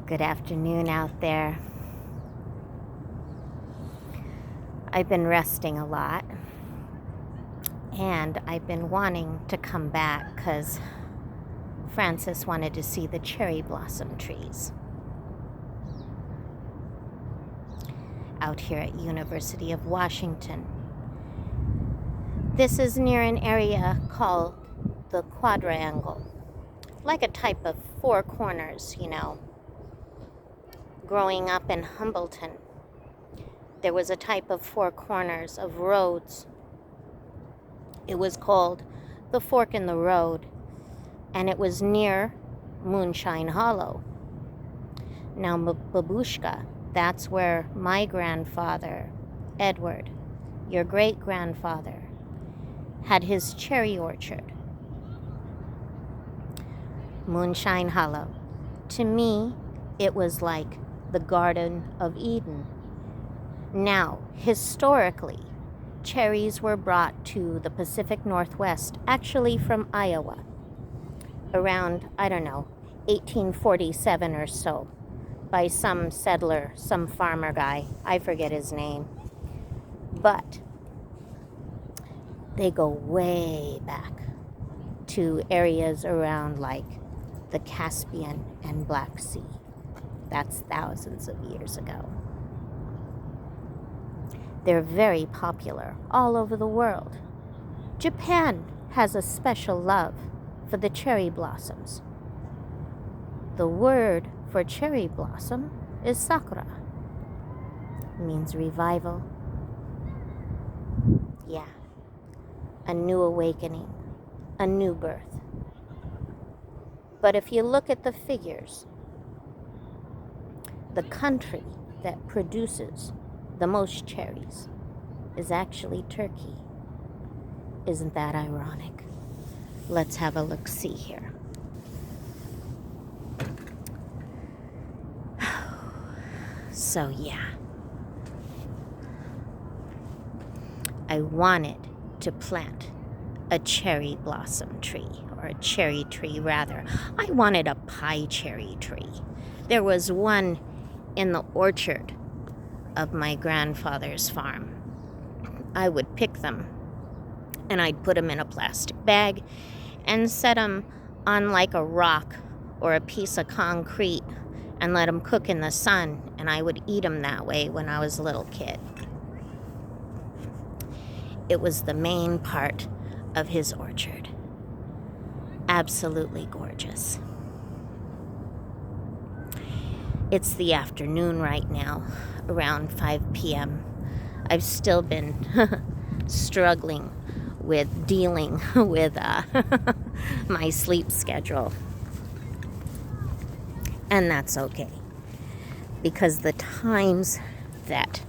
Good afternoon out there. I've been resting a lot, and I've been wanting to come back because Francis wanted to see the cherry blossom trees out here at University of Washington. This is near an area called the Quadrangle, like a type of four corners, Growing up in Humbleton, there was a type of four corners of roads. It was called the Fork in the Road, and it was near Moonshine Hollow. Now, Babushka, that's where my grandfather, Edward, your great-grandfather, had his cherry orchard. Moonshine Hollow. To me, it was like the Garden of Eden. Now, historically, cherries were brought to the Pacific Northwest, actually from Iowa, around, 1847 or so, by some settler, some farmer guy. I forget his name. But they go way back to areas around like the Caspian and Black Sea. That's thousands of years ago. They're very popular all over the world. Japan has a special love for the cherry blossoms. The word for cherry blossom is sakura. It means revival. Yeah. A new awakening, a new birth. But if you look at the figures, the country that produces the most cherries is actually Turkey. Isn't that ironic? Let's have a look-see here. So yeah, I wanted to plant a cherry blossom tree, or a cherry tree rather. I wanted a pie cherry tree. There was one in the orchard of my grandfather's farm. I would pick them and I'd put them in a plastic bag and set them on like a rock or a piece of concrete and let them cook in the sun, and I would eat them that way when I was a little kid. It was the main part of his orchard. Absolutely gorgeous. It's the afternoon right now, around 5 p.m. I've still been struggling with dealing with my sleep schedule. And that's okay, because the times that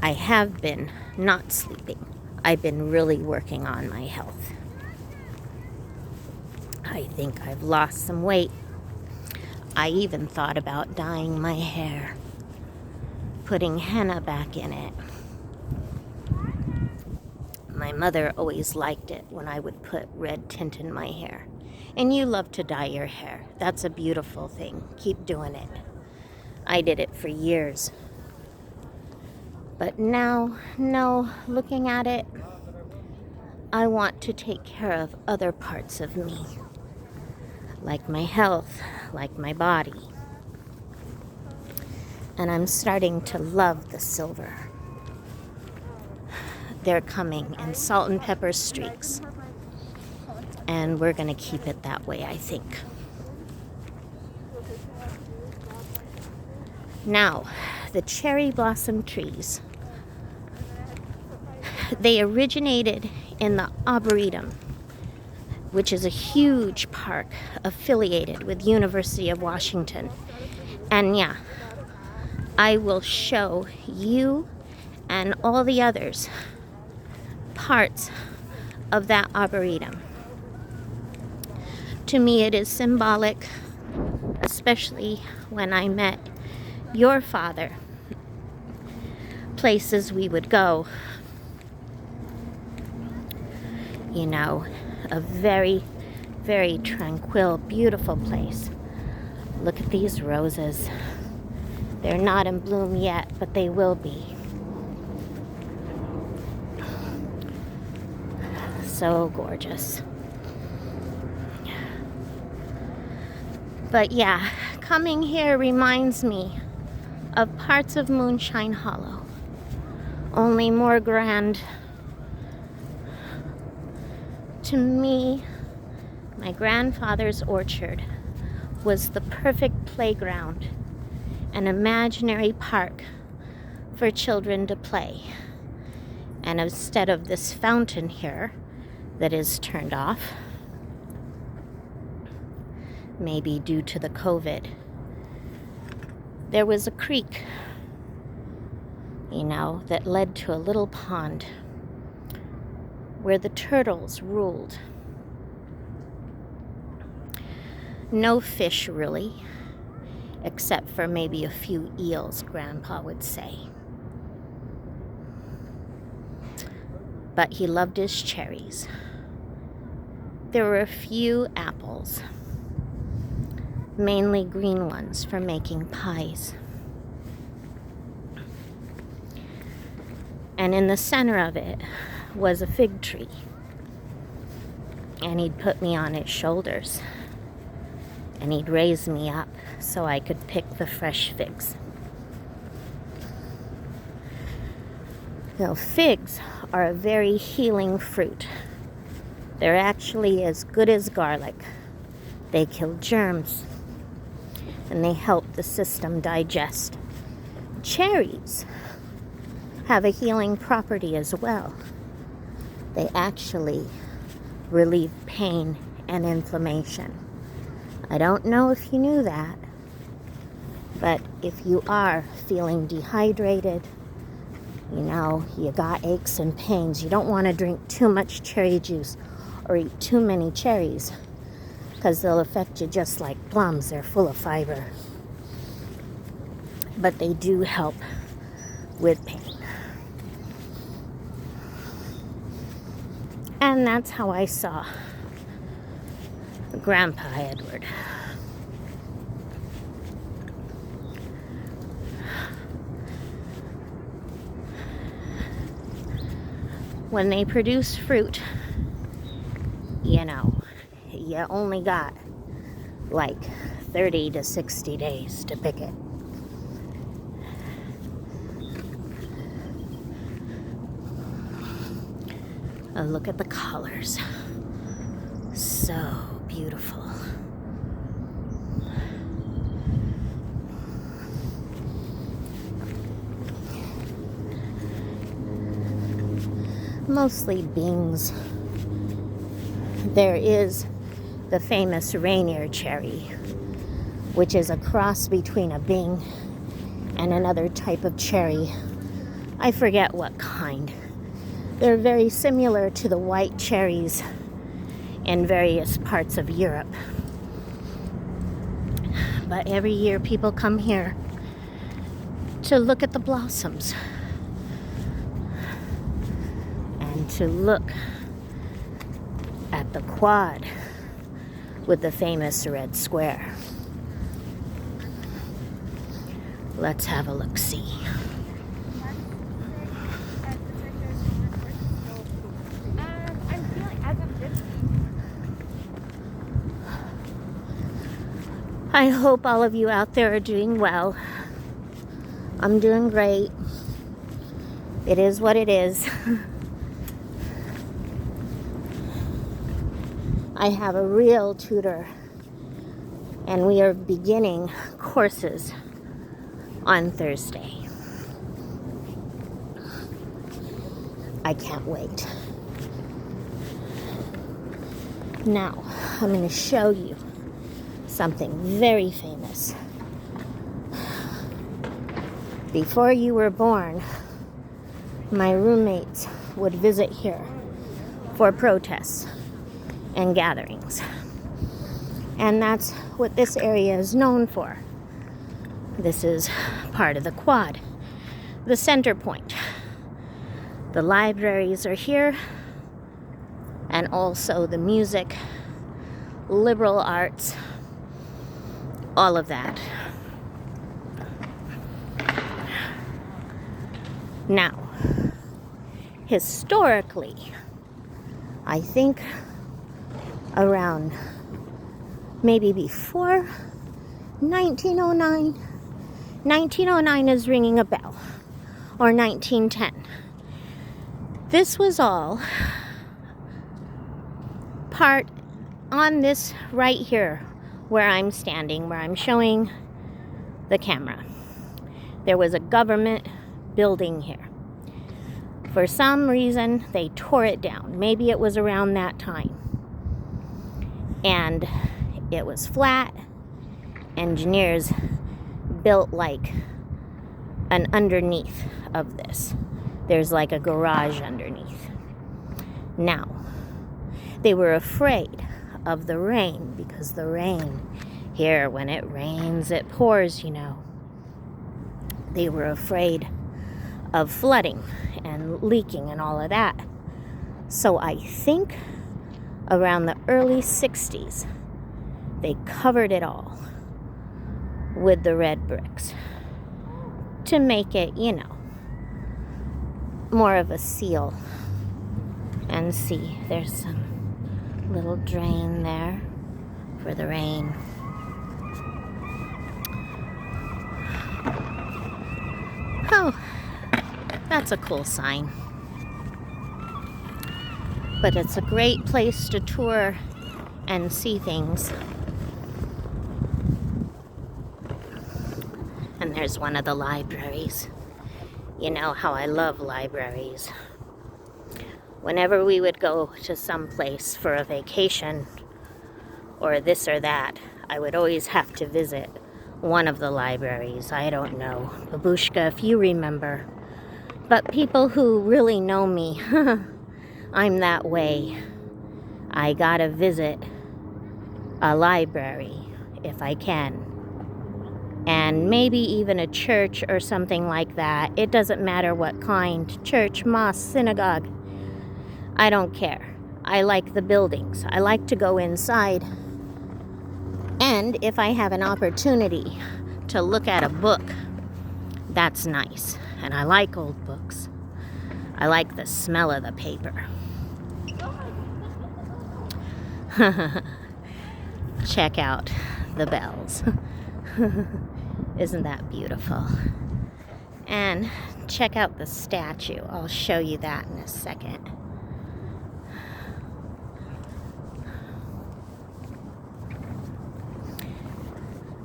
I have been not sleeping, I've been really working on my health. I think I've lost some weight. I even thought about dyeing my hair, putting henna back in it. My mother always liked it when I would put red tint in my hair. And you love to dye your hair. That's a beautiful thing. Keep doing it. I did it for years. But now, no, looking at it, I want to take care of other parts of me. Like my health, like my body. And I'm starting to love the silver. They're coming in salt and pepper streaks. And we're going to keep it that way, I think. Now, the cherry blossom trees, they originated in the Arboretum, which is a huge park affiliated with University of Washington. And yeah, I will show you and all the others parts of that Arboretum. To me, it is symbolic, especially when I met your father. Places we would go. A very, very tranquil, beautiful place. Look at these roses. They're not in bloom yet, but they will be. So gorgeous. But yeah, coming here reminds me of parts of Moonshine Hollow, only more grand. To me, my grandfather's orchard was the perfect playground, an imaginary park for children to play. And instead of this fountain here that is turned off, maybe due to the COVID, there was a creek, that led to a little pond where the turtles ruled. No fish, really, except for maybe a few eels, Grandpa would say. But he loved his cherries. There were a few apples, mainly green ones for making pies. And in the center of it was a fig tree. And he'd put me on his shoulders. And he'd raise me up so I could pick the fresh figs. Figs are a very healing fruit. They're actually as good as garlic. They kill germs, and they help the system digest. Cherries have a healing property as well. They actually relieve pain and inflammation. I don't know if you knew that, but if you are feeling dehydrated, you got aches and pains, you don't want to drink too much cherry juice or eat too many cherries, because they'll affect you just like plums. They're full of fiber. But they do help with pain. And that's how I saw Grandpa Edward. When they produce fruit, you only got like 30 to 60 days to pick it. Oh, look at the colors. So beautiful. Mostly beans. There is the famous Rainier cherry, which is a cross between a Bing and another type of cherry. I forget what kind. They're very similar to the white cherries in various parts of Europe. But every year people come here to look at the blossoms and to look at the quad with the famous red square. Let's have a look-see. I hope all of you out there are doing well. I'm doing great. It is what it is. I have a real tutor, and we are beginning courses on Thursday. I can't wait. Now, I'm going to show you something very famous. Before you were born, my roommates would visit here for protests and gatherings. And that's what this area is known for. This is part of the quad, the center point. The libraries are here, and also the music, liberal arts, all of that. Now, historically, I think around maybe before 1909, 1909 is ringing a bell, or 1910. This was all part on this right here where I'm standing, where I'm showing the camera. There was a government building here. For some reason, they tore it down. Maybe it was around that time. And it was flat. Engineers built like an underneath of this. There's like a garage underneath. Now, they were afraid of the rain, because the rain here, when it rains, it pours, you know. They were afraid of flooding and leaking and all of that. So I think around the early 60s, they covered it all with the red bricks to make it, you know, more of a seal. And see, there's some little drain there for the rain. Oh, that's a cool sign. But it's a great place to tour and see things. And there's one of the libraries. You know how I love libraries. Whenever we would go to some place for a vacation or this or that, I would always have to visit one of the libraries. I don't know, Babushka, if you remember. But people who really know me, I'm that way. I gotta visit a library if I can. And maybe even a church or something like that. It doesn't matter what kind. Church, mosque, synagogue. I don't care. I like the buildings. I like to go inside. And if I have an opportunity to look at a book, that's nice. And I like old books. I like the smell of the paper. Check out the bells. Isn't that beautiful? And check out the statue. I'll show you that in a second.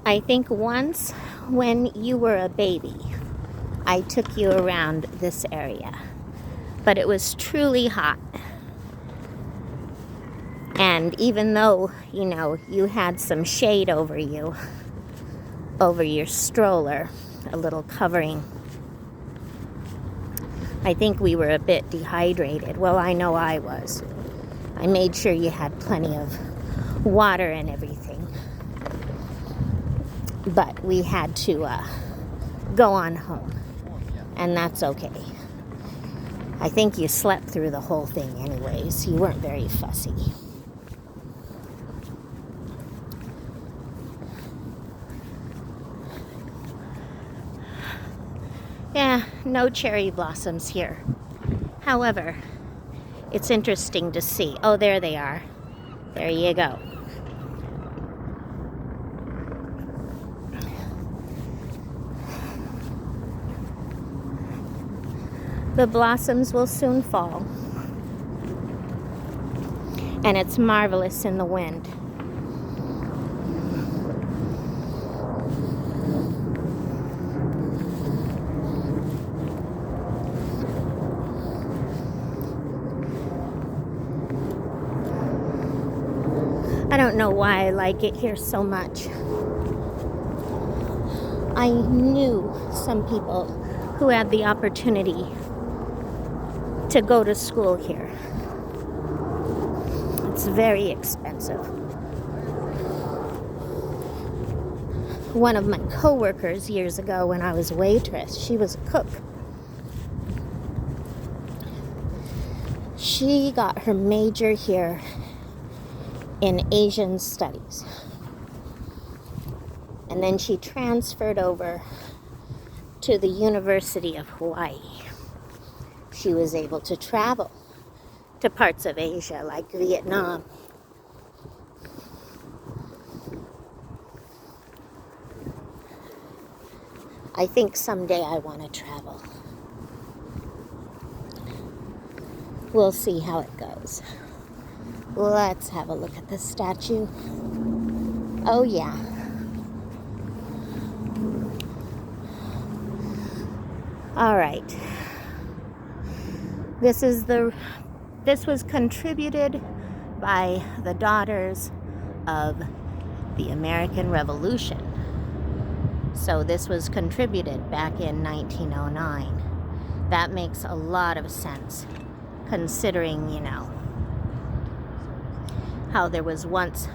I think once when you were a baby, I took you around this area. But it was truly hot. And even though, you know, you had some shade over you, over your stroller, a little covering, I think we were a bit dehydrated. Well, I know I was. I made sure you had plenty of water and everything. But we had to go on home. And that's okay. I think you slept through the whole thing anyways. You weren't very fussy. Yeah, no cherry blossoms here. However, it's interesting to see. Oh, there they are. There you go. The blossoms will soon fall. And it's marvelous in the wind. I don't know why I like it here so much. I knew some people who had the opportunity to go to school here. It's very expensive. One of my coworkers years ago when I was a waitress, she was a cook. She got her major here in Asian studies. And then she transferred over to the University of Hawaii. She was able to travel to parts of Asia like Vietnam. I think someday I want to travel. We'll see how it goes. Let's have a look at this statue. Oh yeah. All right. This was contributed by the Daughters of the American Revolution. So this was contributed back in 1909. That makes a lot of sense, considering, how there was once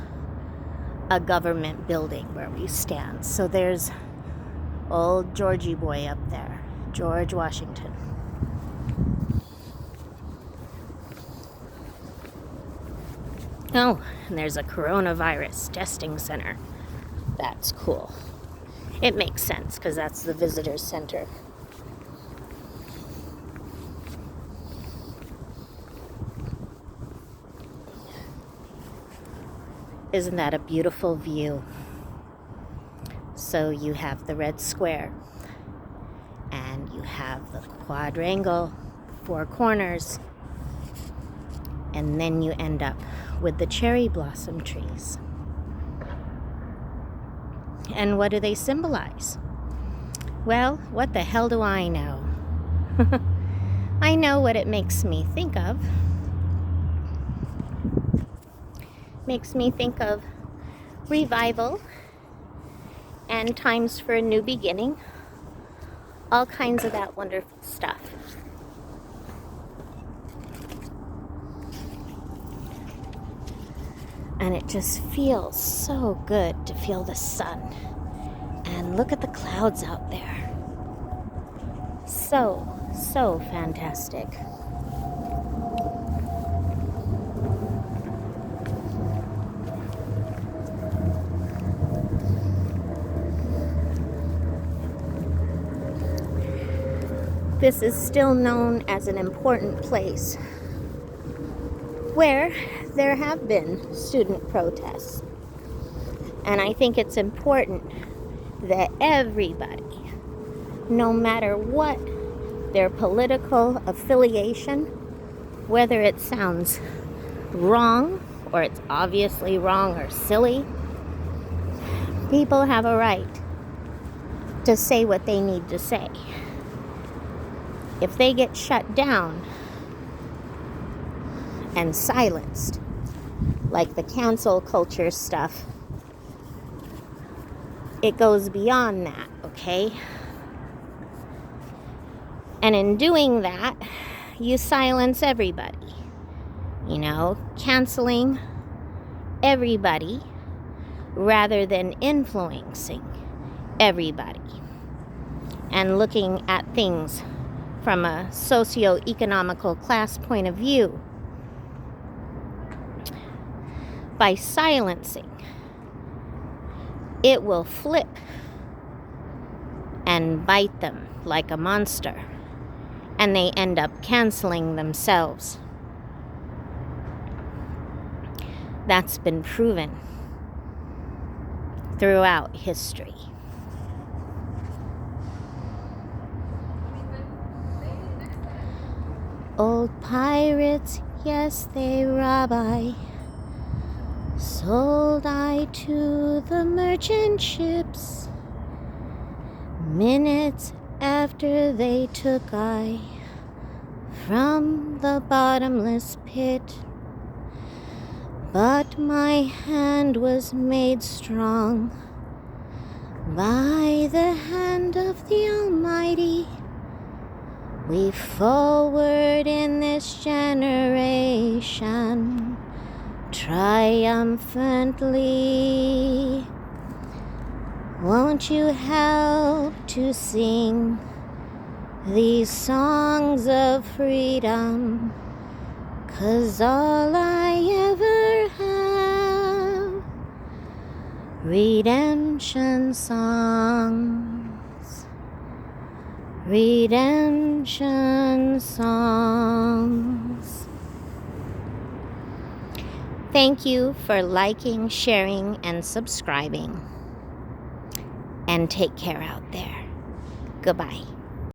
a government building where we stand. So there's old Georgie boy up there, George Washington. Oh, and there's a coronavirus testing center. That's cool. It makes sense because that's the visitor center. Isn't that a beautiful view? So you have the red square, and you have the quadrangle, 4 corners, and then you end up with the cherry blossom trees. And what do they symbolize? Well, what the hell do I know? I know what it makes me think of. Makes me think of revival and times for a new beginning. All kinds of that wonderful stuff. And it just feels so good to feel the sun. And look at the clouds out there. So fantastic. This is still known as an important place where there have been student protests. And I think it's important that everybody, no matter what their political affiliation, whether it sounds wrong or it's obviously wrong or silly, people have a right to say what they need to say. If they get shut down and silenced, like the cancel culture stuff, it goes beyond that, okay? And in doing that, you silence everybody. Canceling everybody rather than influencing everybody and looking at things from a socio-economical class point of view. By silencing, it will flip and bite them like a monster, and they end up canceling themselves. That's been proven throughout history. Old pirates, yes, they rob I. Sold I to the merchant ships. Minutes after they took I from the bottomless pit. But my hand was made strong by the hand of the Almighty. We forward in this generation triumphantly. Won't you help to sing these songs of freedom? 'Cause all I ever have Redemption songs. Redemption songs. Thank you for liking, sharing, and subscribing. And take care out there. Goodbye.